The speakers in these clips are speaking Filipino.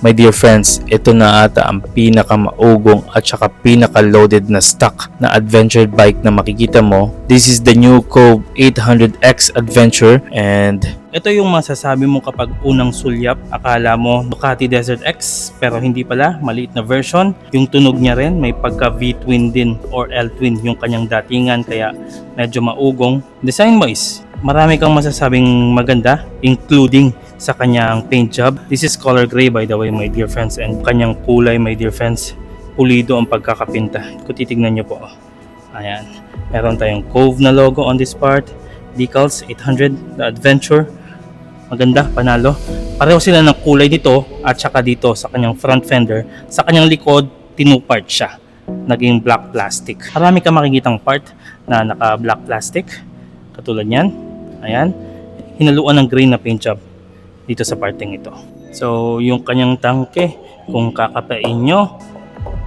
My dear friends, ito na ata ang pinakamaugong at saka pinaka-loaded na stock na adventure bike na makikita mo. This is the new Cove 800X Adventure, and ito yung masasabi mo kapag unang sulyap, akala mo Ducati Desert X pero hindi pala, maliit na version. Yung tunog niya rin may pagka V-twin din or L-twin yung kanyang datingan, kaya medyo maugong. Design wise, marami kang masasabing maganda, including sa kanyang paint job. This is color gray by the way, my dear friends, and kanyang kulay, my dear friends, pulido ang pagkakapinta. Kung titignan nyo po, ayan, meron tayong Cove na logo on this part, decals 800, the adventure, maganda, panalo. Pareho sila ng kulay dito at saka dito sa kanyang front fender. Sa kanyang likod, tinupart siya, naging black plastic. Marami ka makikitang part na naka black plastic katulad yan, ayan, hinaluan ng gray na paint job dito sa parting ito. So yung kanyang tangke, kung kakapain nyo,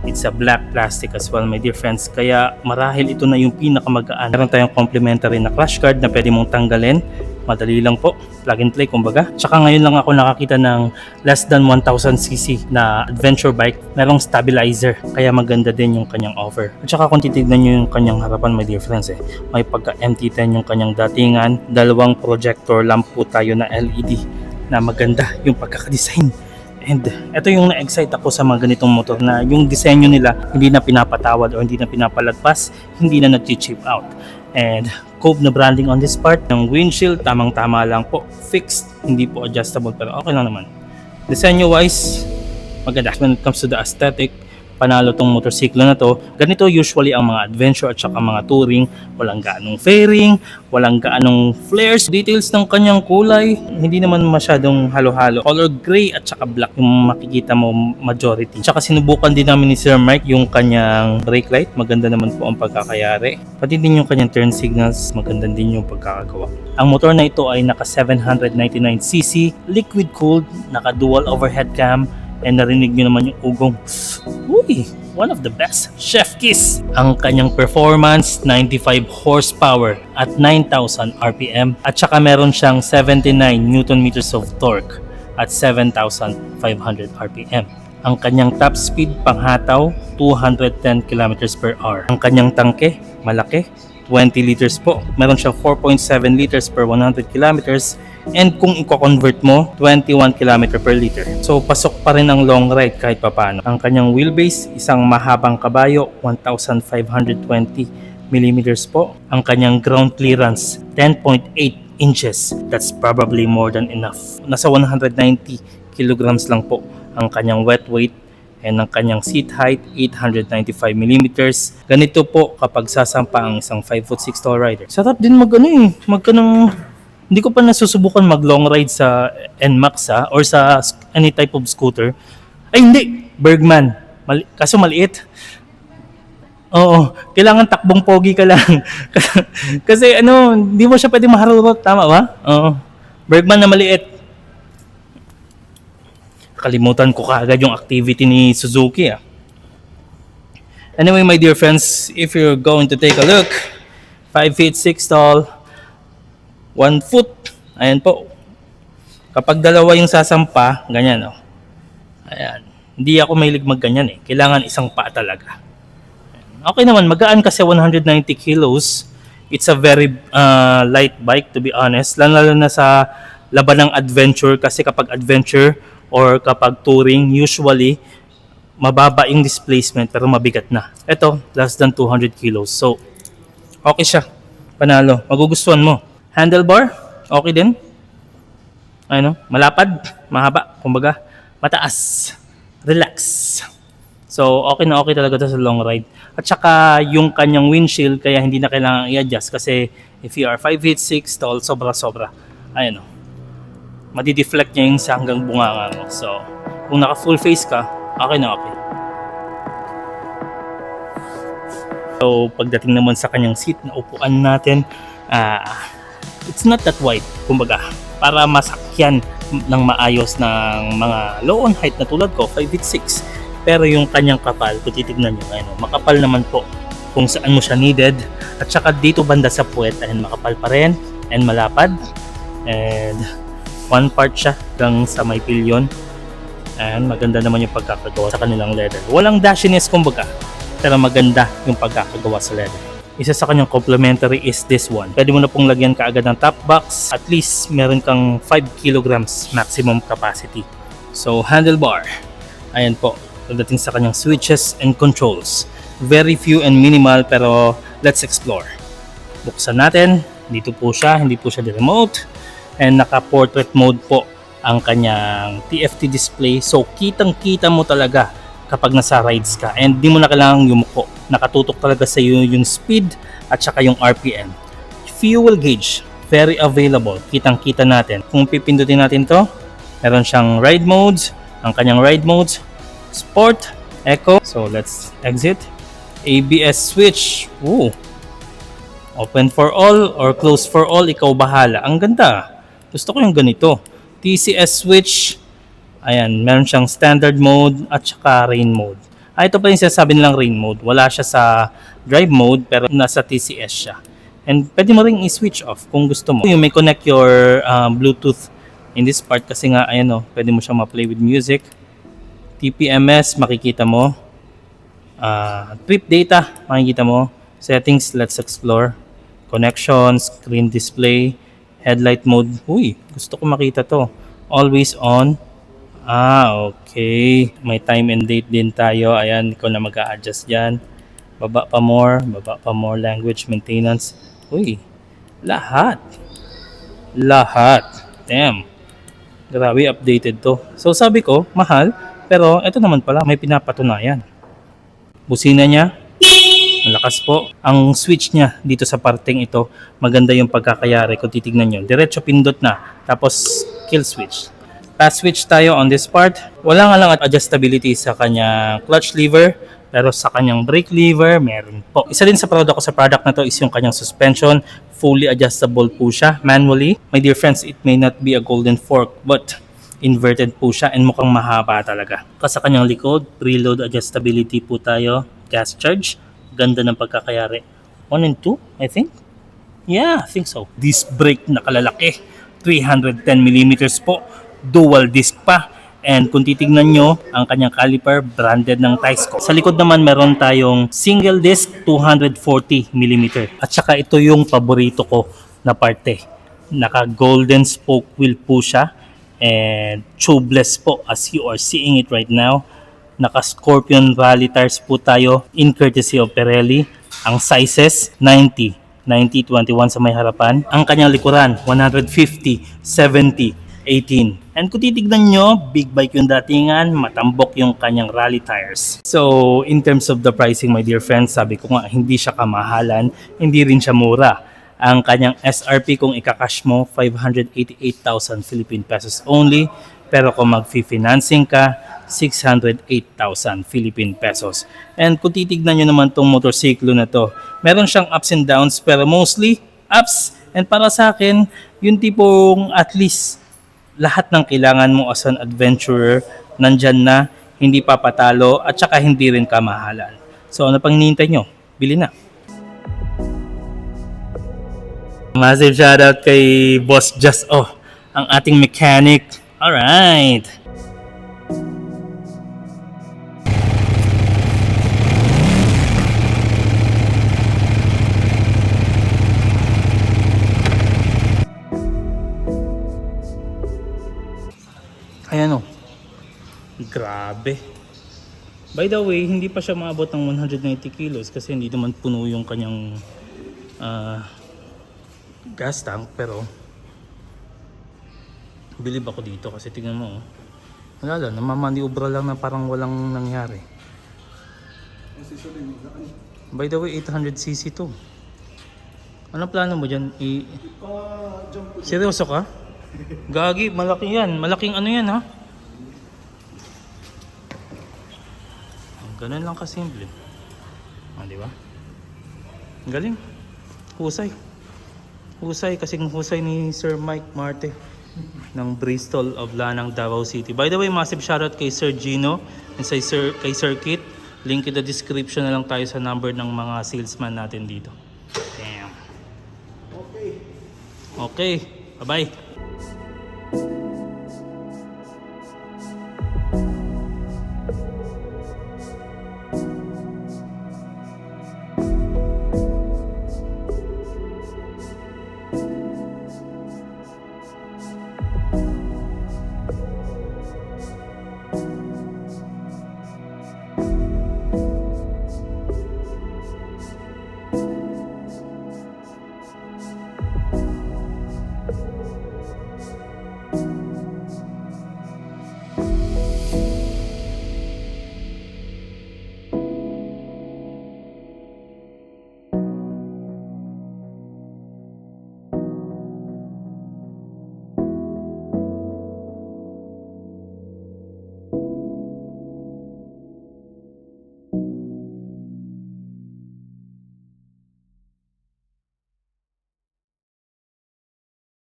it's a black plastic as well, my dear friends, kaya marahil ito na yung pinakamagaan. Meron tayong complimentary na crash guard na pwede mong tanggalin, madali lang po, plug and play kumbaga. Tsaka ngayon lang ako nakakita ng less than 1000cc na adventure bike, merong stabilizer, kaya maganda din yung kanyang offer. At saka kung titignan nyo yung kanyang harapan, my dear friends, may pagka MT10 yung kanyang datingan, dalawang projector lamp po tayo na LED na maganda yung pagkakadesign. And ito yung na-excite ako sa mga ganitong motor, na yung disenyo nila hindi na pinapatawad o hindi na pinapalagpas, hindi na nag-cheap out. And Cove na branding on this part. Yung windshield, tamang-tama lang po, fixed, hindi po adjustable, pero okay lang naman. Disenyo wise, maganda. When it comes to the aesthetic, panalo tong motorsiklo na to. Ganito usually ang mga adventure at saka mga touring, walang gaanong fairing, walang gaanong flares. Details ng kanyang kulay, hindi naman masyadong halo-halo. Color gray at saka black yung makikita mo majority. Tsaka sinubukan din namin ni Sir Mike yung kanyang brake light, maganda naman po ang pagkakayari. Pati din yung kanyang turn signals, maganda din yung pagkakagawa. Ang motor na ito ay naka 799cc, liquid cooled, naka dual overhead cam, and narinig nyo naman yung ugong. Uy, one of the best, chef kiss. Ang kanyang performance, 95 horsepower at 9,000 RPM. At saka meron siyang 79 Newton meters of torque at 7,500 RPM. Ang kanyang top speed panghataw, 210 kilometers per hour. Ang kanyang tangke, malaki, 20 liters po. Meron siyang 4.7 liters per 100 kilometers. And kung i-convert mo, 21 km per liter. So pasok pa rin ang long ride kahit papano. Ang kanyang wheelbase, isang mahabang kabayo, 1,520 mm po. Ang kanyang ground clearance, 10.8 inches. That's probably more than enough. Nasa 190 kilograms lang po ang kanyang wet weight. And ang kanyang seat height, 895 mm. Ganito po kapag sasampa ang isang 5'6" tall rider. Sarap din hindi ko pa nasusubukan mag long ride sa NMAX or sa any type of scooter. Ay hindi, Bergman. Kaso maliit. Oo, kailangan takbong pogi ka lang. Kasi hindi mo siya pwedeng maharurot, tama ba? Oo. Bergman na maliit. Kalimutan ko kaagad yung activity ni Suzuki. Anyway, my dear friends, if you're going to take a look, 5'6" tall, 1 foot, ayan po. Kapag dalawa yung sasampa, ganyan ayan. Hindi ako mahilig magganyan kailangan isang paa talaga. Okay naman, magaan kasi 190 kilos. It's a very light bike to be honest, lalo na sa laban ng adventure, kasi kapag adventure or kapag touring, usually mababa yung displacement pero mabigat na. Ito, less than 200 kilos. So, okay siya. Panalo. Magugustuhan mo. Handlebar, okay din. Malapad, mahaba, kumbaga, mataas, relax. So, okay na okay talaga ito sa long ride. At saka, yung kanyang windshield, kaya hindi na kailangan i-adjust kasi if you are 5'6" tall, sobra-sobra. Madi-deflect niya yung sa hanggang bunganga mo. So, kung naka full face ka, okay na okay. So, pagdating naman sa kanyang seat na upuan natin, it's not that wide, kumbaga, para masakyan ng maayos ng mga low on height na tulad ko, 5'6". Pero yung kanyang kapal, kung titignan nyo, makapal naman po kung saan mo siya needed. At saka dito banda sa puwet, makapal pa rin and malapad. And one part siya hanggang sa may pilyon. And maganda naman yung pagkakagawa sa kanilang leather. Walang dashiness kumbaga, pero maganda yung pagkakagawa sa leather. Isa sa kanyang complementary is this one. Pwede mo na pong lagyan kaagad ng top box. At least meron kang 5 kilograms maximum capacity. So handlebar. Ayan po. Pagdating sa kanyang switches and controls. Very few and minimal pero let's explore. Buksan natin. Dito po siya. Hindi po siya remote. And naka-portrait mode po ang kanyang TFT display. So kitang-kita mo talaga kapag nasa rides ka. And di mo na kailangang yumuko. Nakatutok talaga sa iyo yung speed at saka yung RPM. Fuel gauge. Very available. Kitang-kita natin. Kung pipindutin natin to, meron siyang ride modes. Ang kanyang ride modes. Sport. Eco. So let's exit. ABS switch. Ooh. Open for all or close for all. Ikaw bahala. Ang ganda. Gusto ko yung ganito. TCS switch. Ayan, meron siyang standard mode at saka rain mode. Ito pa yung sinasabi nilang rain mode. Wala siya sa drive mode pero nasa TCS siya. And pwede mo ring i-switch off kung gusto mo. You may connect your Bluetooth in this part kasi nga, ayan o, pwede mo siyang ma-play with music. TPMS, makikita mo. Trip data, makikita mo. Settings, let's explore. Connections, screen display. Headlight mode. Uy, gusto ko makita to. Always on. Okay. May time and date din tayo. Ayan, ikaw na mag-a-adjust dyan. Baba pa more. Baba pa more. Language maintenance. Uy, lahat. Lahat. Damn. Grabe, updated to. So sabi ko, mahal. Pero ito naman pala, may pinapatunayan. Busina niya. Malakas po. Ang switch niya dito sa parteng ito, maganda yung pagkakayari kung titignan nyo. Diretso pindot na. Tapos kill switch. Pass switch tayo on this part. Wala nga lang adjustability sa kanyang clutch lever. Pero sa kanyang brake lever, meron po. Isa din sa product ko sa product na to is yung kanyang suspension. Fully adjustable po siya manually. My dear friends, it may not be a golden fork but inverted po siya and mukhang mahaba talaga. Kasi sa kanyang likod, preload adjustability po tayo. Gas charge. Ganda ng pagkakayari. 1 and 2, I think. Yeah, I think so. Disc brake na kalalaki. 310mm po. Dual disc pa. And kung titignan nyo, ang kanyang caliper, branded ng Tysco. Sa likod naman, meron tayong single disc, 240mm. At saka ito yung paborito ko na parte. Naka golden spoke wheel po siya. And tubeless po as you are seeing it right now. Naka Scorpion Rally tires po tayo in courtesy of Pirelli. Ang sizes 90, 21 sa may harapan. Ang kanyang likuran 150, 70, 18. And kung titignan nyo, big bike yung datingan, matambok yung kanyang rally tires. So in terms of the pricing, my dear friends, sabi ko nga hindi siya kamahalan, hindi rin siya mura. Ang kanyang SRP kung ikakash mo 588,000 Philippine pesos only. Pero kung mag-financing ka, 608,000 Philippine pesos. And kung titignan nyo naman tong motorsiklo na to, meron siyang ups and downs pero mostly ups. And para sa akin, yung tipong at least lahat ng kailangan mo as an adventurer, nandyan na, hindi papatalo at saka hindi rin kamahalan. So ano pang hinihintay nyo? Bili na. Massive shoutout kay Boss Just ang ating mechanic. Alright. Ayan o. Grabe. By the way, hindi pa siya maabot ng 190 kilos kasi hindi naman puno yung kanyang gas tank, pero bilib ako dito kasi tingnan mo wala lang, namamaniobra lang na parang walang nangyari. By the way, 800cc to. Ano plano mo dyan? Seryoso ka? Gagi, malaki yan. Malaking ano yan ha? Ganun lang kasimple. Di ba? Galing. Husay. Husay, kasing husay ni Sir Mike Marte ng Bristol of Lanang, Davao City. By the way, massive shoutout kay Sir Gino and kay Sir Kit. Link in the description na lang tayo sa number ng mga salesman natin dito. Damn. Okay. Bye-bye.